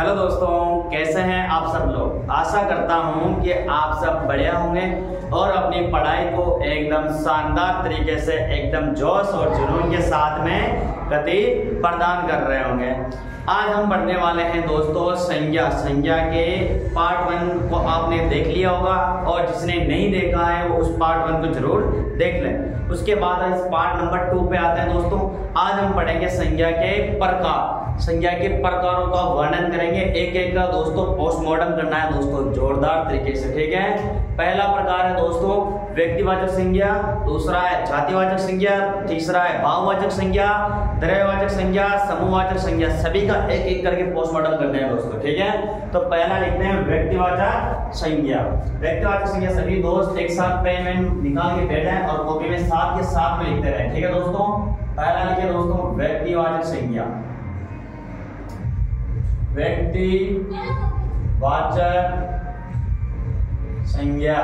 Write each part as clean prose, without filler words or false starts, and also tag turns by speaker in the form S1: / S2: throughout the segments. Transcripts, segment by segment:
S1: Hello दोस्तों, कैसे हैं आप सब लोग। आशा करता हूं कि आप सब बढ़िया होंगे और अपनी पढ़ाई को एकदम शानदार तरीके से एकदम जोश और जुनून के साथ में गति प्रदान कर रहे होंगे। आज हम पढ़ने वाले हैं दोस्तों संज्ञा के पार्ट 1 को आपने देख लिया होगा और जिसने नहीं देखा है वो उस पार्ट 1 को जरूर देख लें। उसके बाद इस पार्ट नंबर 2 पे आते हैं दोस्तों। आज हम पढ़ेंगे संज्ञा के प्रकार। संज्ञा के प्रकारों का वर्णन करेंगे, एक एक का दोस्तों पोस्टमार्टम करना है दोस्तों जोरदार तरीके से, ठीक है। पहला प्रकार है दोस्तों व्यक्तिवाचक संज्ञा, दूसरा है जातिवाचक संज्ञा, तीसरा है भाववाचक संज्ञा, द्रव्यवाचक संज्ञा, समूहवाचक संज्ञा। सभी का एक एक करके पोस्टमार्टम करते हैं दोस्तों, ठीक है। तो पहला लिखते हैं व्यक्तिवाचक संज्ञा। व्यक्तिवाचक संज्ञा सभी दोस्त एक साथ पेन में निकाल के बैठ जाएं और कॉपी में साथ के साथ में लिखते रहें, ठीक है दोस्तों। पहला लिखिए दोस्तों व्यक्तिवाचक संज्ञा। व्यक्तिवाचक संज्ञा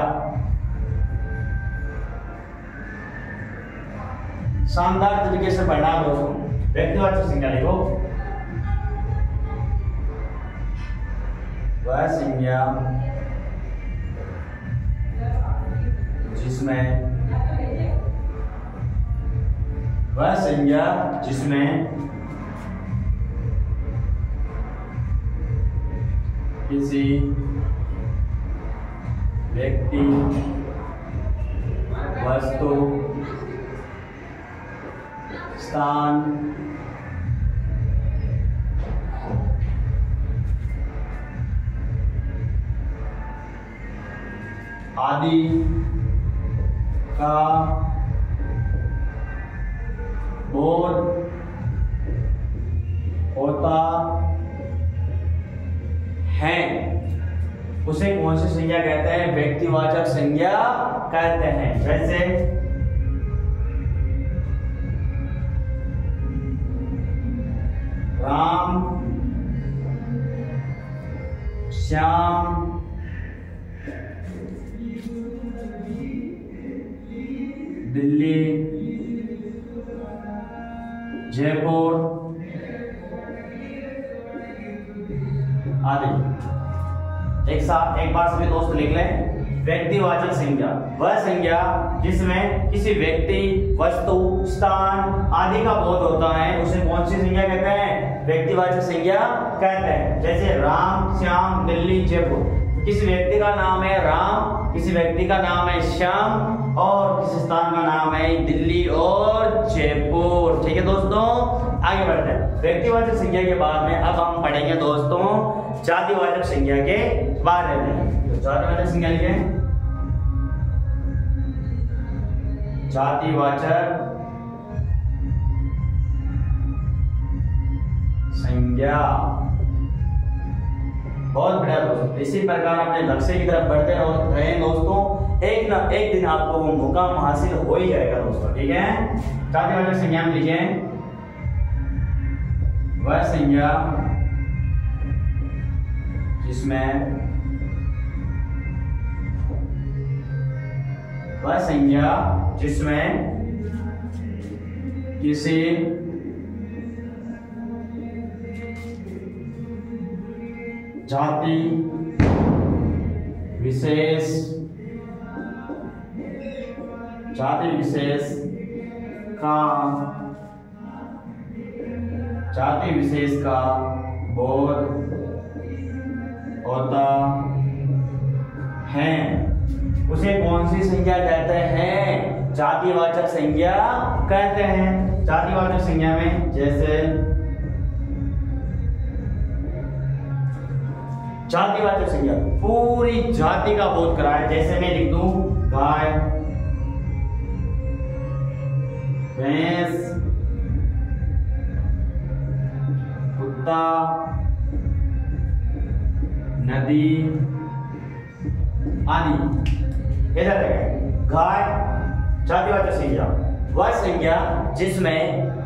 S1: शानदार तरीके से पढ़ना है दोस्तों। व्यक्तिवाचक संज्ञा लिखो। वह संज्ञा जिसमें किसी व्यक्ति, वस्तु, स्थान, आदि का बोध होता है उसे कौन सी संज्ञा कहते हैं? व्यक्तिवाचक संज्ञा कहते हैं। जैसे राम, श्याम, दिल्ली, जयपुर आदि। एक बार सभी दोस्त लिख लें। व्यक्तिवाचक संज्ञा वह संज्ञा जिसमें किसी व्यक्ति, वस्तु, स्थान आदि का बोध होता है उसे कौन सी संज्ञा कहते हैं? व्यक्तिवाचक संज्ञा कहते हैं। जैसे राम, श्याम, दिल्ली, जयपुर। किसी व्यक्ति का नाम है राम, किसी व्यक्ति का नाम है श्याम और किसी स्थान का नाम है दिल्ली और जयपुर, ठीक है दोस्तों। आगे बढ़ते हैं। व्यक्तिवाचक संज्ञा के बाद में अब हम पढ़ेंगे दोस्तों जातिवाचक संज्ञा के बारे में। तो जातिवाचक संज्ञा लिखें। जातिवाचक संज्ञा बहुत बढ़िया दोस्तों। इसी प्रकार अपने लक्ष्य की तरफ बढ़ते रहे दोस्तों, एक ना एक दिन आपको वो मुकाम हासिल हो ही जाएगा दोस्तों, ठीक है। जातिवाचक संज्ञा में लिखें वह संज्ञा जिसमें किसी जाति विशेष का बोध होता है उसे कौन सी संज्ञा कहते हैं? जातिवाचक संज्ञा कहते हैं। जातिवाचक संज्ञा में जैसे जातिवाचक संज्ञा पूरी जाति का बोध कराए। जैसे मैं लिख दूं गाय, भैंस, कुत्ता, नदी आदि। इधर देखें, गाय जातिवाचक संज्ञा वह संज्ञा जिसमें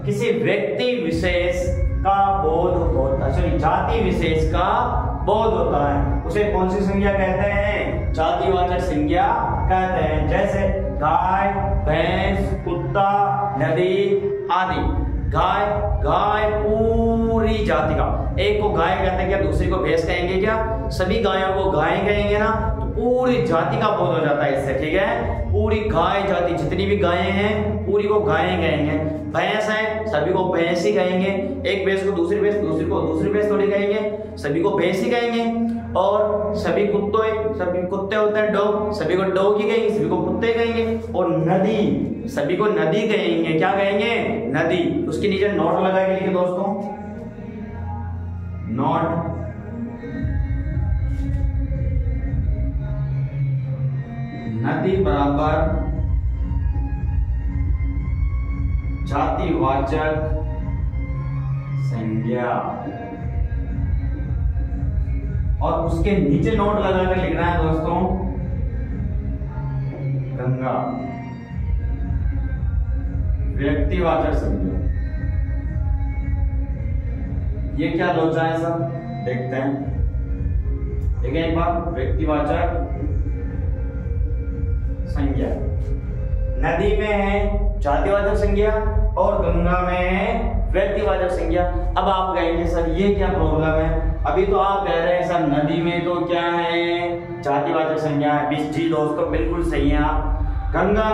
S1: किसी व्यक्ति विशेष का बोध होता है, जाति विशेष का बोध होता है उसे कौन सी संज्ञा कहते हैं? जातिवाचक संज्ञा कहते हैं। जैसे गाय, भैंस, कुत्ता, नदी आदि। गाय, गाय पूरी जाति का। एक को गाय कहते हैं क्या, दूसरी को भैंस कहेंगे क्या, सभी गायों को गाय कहेंगे ना, तो पूरी जाति का बोध हो जाता है इससे, ठीक है। पूरी गाय जाति, जितनी भी गायें हैं पूरी को गायें कहेंगे। भैंस है, सभी को भैंस ही कहेंगे। एक भैंस को दूसरी भैंस, दूसरी को दूसरी भैंस थोड़ी कहेंगे, सभी को भैंस ही कहेंगे। और सभी सभी कुत्ते होते हैं डॉग, सभी को डॉग ही कहेंगे, सभी को कुत्ते कहेंगे। और नदी, सभी को नदी कहेंगे, क्या कहेंगे, नदी। उसके नीचे नोट लगा के लिखिए दोस्तों, नोट। नदी बराबर जातिवाचक संज्ञा। और उसके नीचे नोट लगाकर लिखना है दोस्तों, गंगा व्यक्तिवाचक संज्ञा। ये क्या लोचा है सब, देखते हैं, देखिए एक बार। व्यक्तिवाचक संज्ञा, नदी में है जातिवाचक संज्ञा और गंगा में है व्यक्तिवाचक संज्ञा। अब आप कहेंगे सर ये क्या प्रॉब्लम है, अभी तो आप कह रहे हैं सर नदी में तो क्या है, जातिवाचक संज्ञा है। जी दोस्तों बिल्कुल सही है आप। गंगा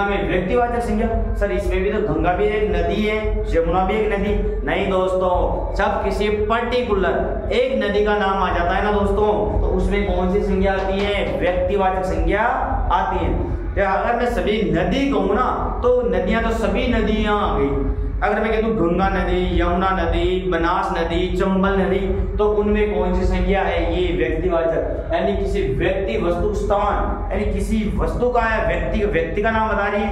S1: में व्यक्तिवाचक संज्ञा, सर इसमें भी तो गंगा भी एक नदी है, यमुना भी एक नदी। नहीं दोस्तों, जब किसी पर्टिकुलर एक नदी का नाम आ जाता है ना दोस्तों, तो उसमें कौन सी संज्ञा आती है, व्यक्तिवाचक संज्ञा आती है। तो अगर मैं सभी नदी कहूँ ना, तो नदियां तो सभी नदियां आ गई। अगर मैं कह दूं गंगा नदी, यमुना नदी, बनास नदी, चंबल नदी, तो उनमें कौन सी संज्ञा है, ये व्यक्तिवाचक, यानी किसी व्यक्ति वस्तु स्थान, यानी किसी वस्तु का है, व्यक्ति का नाम बता रही है।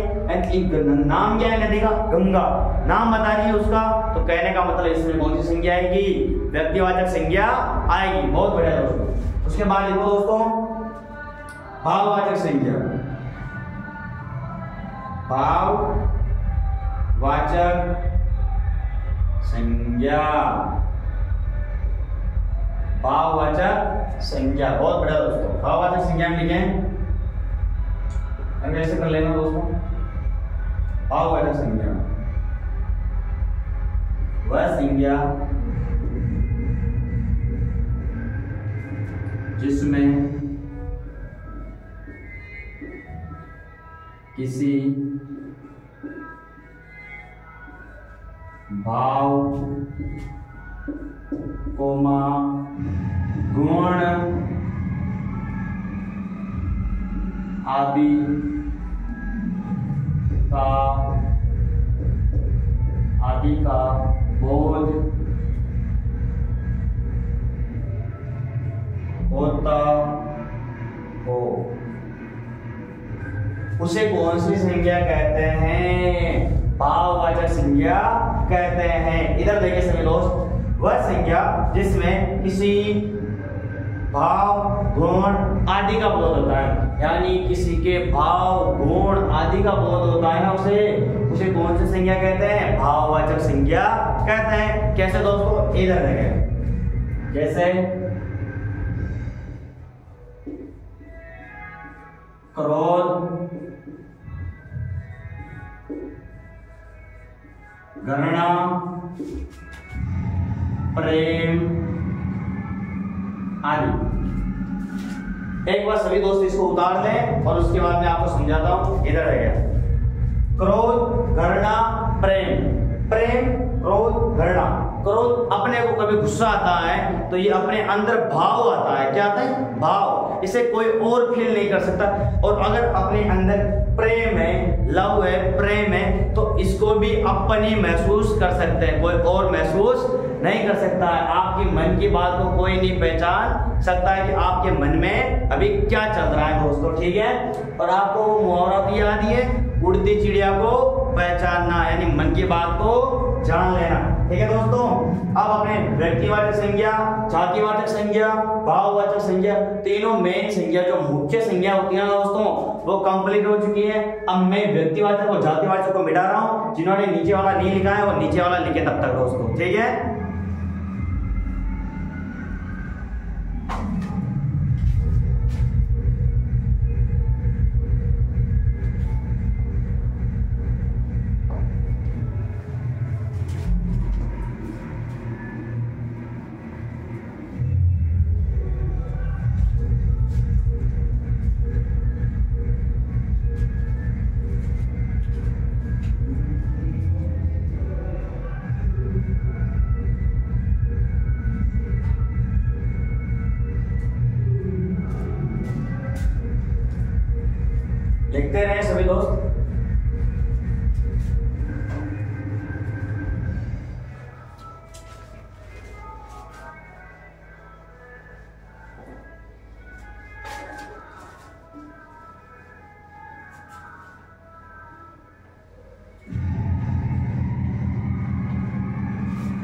S1: नाम क्या है नदी का, गंगा, नाम बता रही है उसका, तो कहने का मतलब इसमें कौन सी संज्ञा आएगी, व्यक्तिवाचक संज्ञा आएगी। बहुत बढ़िया दोस्तों। उसके बाद लिखो दोस्तों भाववाचक संज्ञा। भाववाचक संज्ञा, भाववाचक संज्ञा, बहुत बड़ा दोस्तों। भाववाचक संज्ञा में लिखें, ऐसे कर लेना दोस्तों। भाववाचक संज्ञा वह संज्ञा जिसमें किसी भाव, कोमा, गुण आदि का बोध होता हो, उसे कौन सी संज्ञा कहते हैं, भाववाचक संज्ञा कहते हैं। इधर देखिए सभी दोस्त, वह संज्ञा जिसमें किसी भाव, गुण आदि का बोध होता है, यानी किसी के भाव, गुण आदि का बोध होता है ना, उसे कौन सी संज्ञा कहते हैं, भाववाचक संज्ञा कहते हैं। कैसे दोस्तों, इधर देखें, जैसे क्रोध, घृणा, प्रेम आदि। एक बार सभी दोस्त इसको उतार लें और उसके बाद मैं आपको समझाता हूं। इधर रह गया क्रोध, घृणा, प्रेम। प्रेम, क्रोध, घृणा। क्रोध, अपने को कभी गुस्सा आता है तो ये अपने अंदर भाव आता है, क्या आता है, भाव, इसे कोई और फील नहीं कर सकता। और अगर अपने अंदर प्रेम है, लव है, प्रेम है, तो इसको भी अपनी महसूस कर सकते हैं, कोई और महसूस नहीं कर सकता है। आपके मन की बात को कोई नहीं पहचान सकता है कि आपके मन में अभी क्या चल रहा है दोस्तों, ठीक है। और आपको वो मुहावरा भी याद ही है, उड़ती चिड़िया को पहचानना, यानी मन की बात को जान लेना, ठीक है दोस्तों। अब अपने व्यक्तिवाचक संज्ञा, जातिवाचक संज्ञा, भाववाचक संज्ञा, तीनों मेन संज्ञा जो मुख्य संज्ञा होती है दोस्तों, वो कंप्लीट हो चुकी है। अब मैं व्यक्तिवाचक और जातिवाचक को मिटा रहा हूं। जिन्होंने नीचे वाला नहीं लिखा है वो नीचे वाला लिखे तब तक दोस्तों, ठीक है।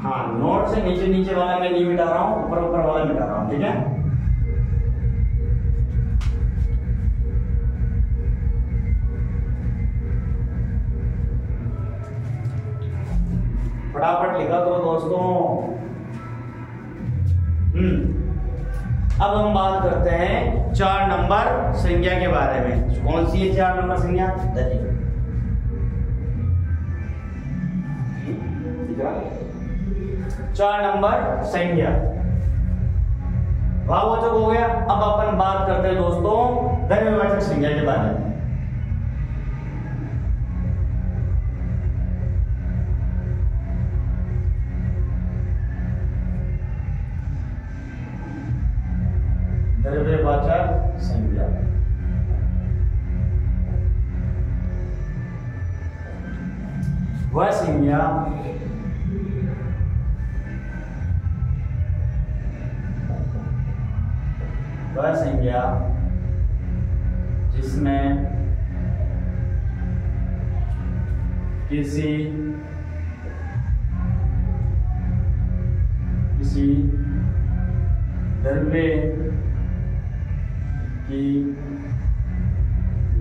S1: हाँ, नोट से नीचे नीचे वाला मैं नहीं मिटा रहा हूँ, ऊपर ऊपर वाला मिटा रहा हूँ, ठीक है। फटाफट लिखा करो दोस्तों। अब हम बात करते हैं 4 नंबर संज्ञा के बारे में। कौन सी है 4 नंबर संज्ञा? देखिए 4 नंबर संज्ञा भाववाचक हो गया। अब अपन बात करते हैं दोस्तों द्रव्यवाचक संज्ञा के बारे में। द्रव्यवाचक संज्ञा वह संज्ञा जिसमें किसी द्रव्य की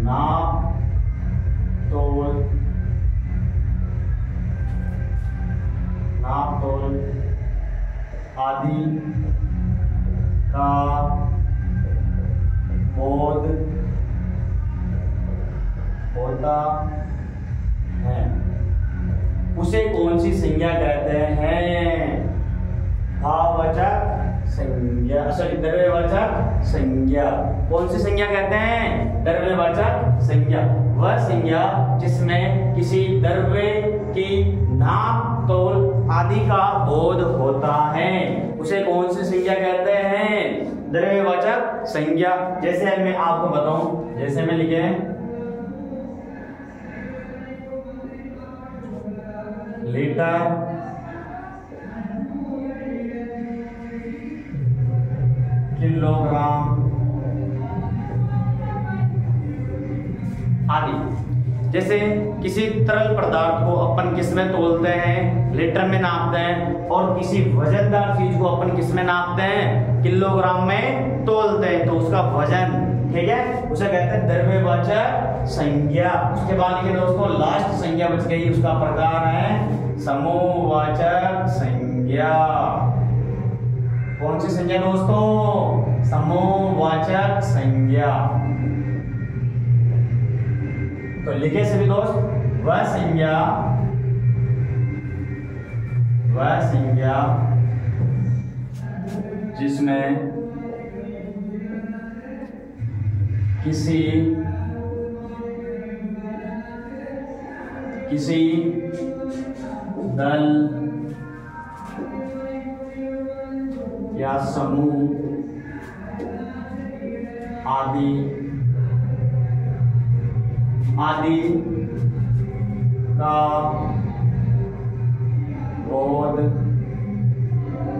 S1: नाप तोल आदि का बोध होता है, उसे कौन सी संज्ञा कहते हैं? भाववाचक संज्ञा, सॉरी द्रव्यवाचक संज्ञा। कौन सी संज्ञा कहते हैं? द्रव्यवाचक संज्ञा। वह संज्ञा जिसमें किसी द्रव्य की नाप तोल आदि का बोध होता है, उसे कौन सी संज्ञा कहते हैं? द्रव्यवाचक संज्ञा। जैसे मैं आपको बताऊं, जैसे मैं लिखे हैं लीटर, किलोग्राम आदि। जैसे किसी तरल पदार्थ को अपन किस में तोलते हैं? लीटर में नापते हैं। और किसी वजनदार चीज को अपन किस में नापते हैं? किलोग्राम में तोलते हैं। तो उसका वजन, ठीक है, उसे कहते हैं द्रव्यवाचक संज्ञा। उसके बाद ये दोस्तों लास्ट संज्ञा बच गई, उसका प्रकार है समूहवाचक संज्ञा। कौन सी संज्ञा दोस्तों? समूहवाचक संज्ञा। तो लिखे सभी दोस्त, वह संज्ञा जिसमें किसी दल या समूह आदि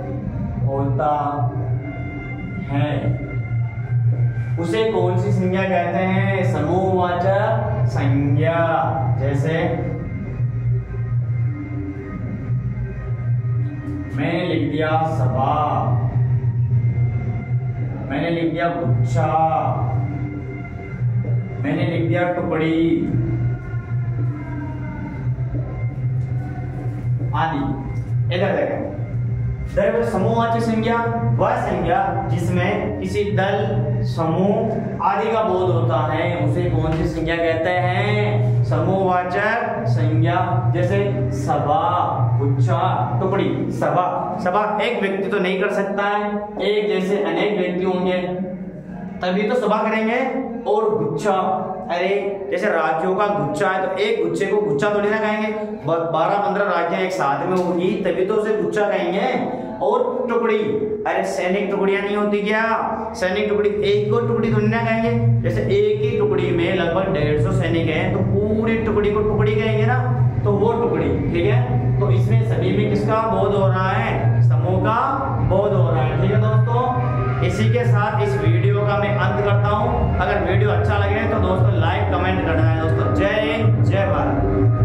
S1: का बोध होता है, उसे कौन सी संज्ञा कहते हैं? समूहवाचक संज्ञा। जैसे मैंने लिख दिया सभा, मैंने लिख दिया गुच्छा, मैंने लिख दिया टुकड़ी आदि। इधर देखें, द्रव्य समूहवाचक संज्ञा वह संज्ञा जिसमें किसी दल, समूह आदि का बोध होता है, उसे कौन सी संज्ञा कहते हैं? समूहवाचक संज्ञा। जैसे सभा, गुच्छा, टुकड़ी। सभा एक व्यक्ति तो नहीं कर सकता है, एक जैसे अनेक व्यक्ति होंगे तभी तो सभा करेंगे। और गुच्छा, अरे जैसे राज्यों का गुच्छा है तो एक गुच्छे को गुच्छा थोड़ी ना कहेंगे, 12-15 राज्य एक साथ में होगी तभी तो उसे गुच्छा कहेंगे। और टुकड़ी, अरे सैनिक टुकड़ियां नहीं होती क्या? सैनिक टुकड़ी एक को टुकड़ी थोड़ी ना कहेंगे। जैसे एक ही टुकड़ी में लगभग 150 सैनिक हैं तो पूरी टुकड़ी को टुकड़ी कहेंगे ना, तो वो टुकड़ी, ठीक है। तो इसमें सभी में किसका बोध हो रहा है? समूह का बोध हो रहा है, ठीक है दोस्तों। इसी के साथ इस वीडियो का मैं अंत करता हूं। अगर वीडियो अच्छा लगे तो दोस्तों लाइक कमेंट करना है दोस्तों। जय हिंद, जय भारत।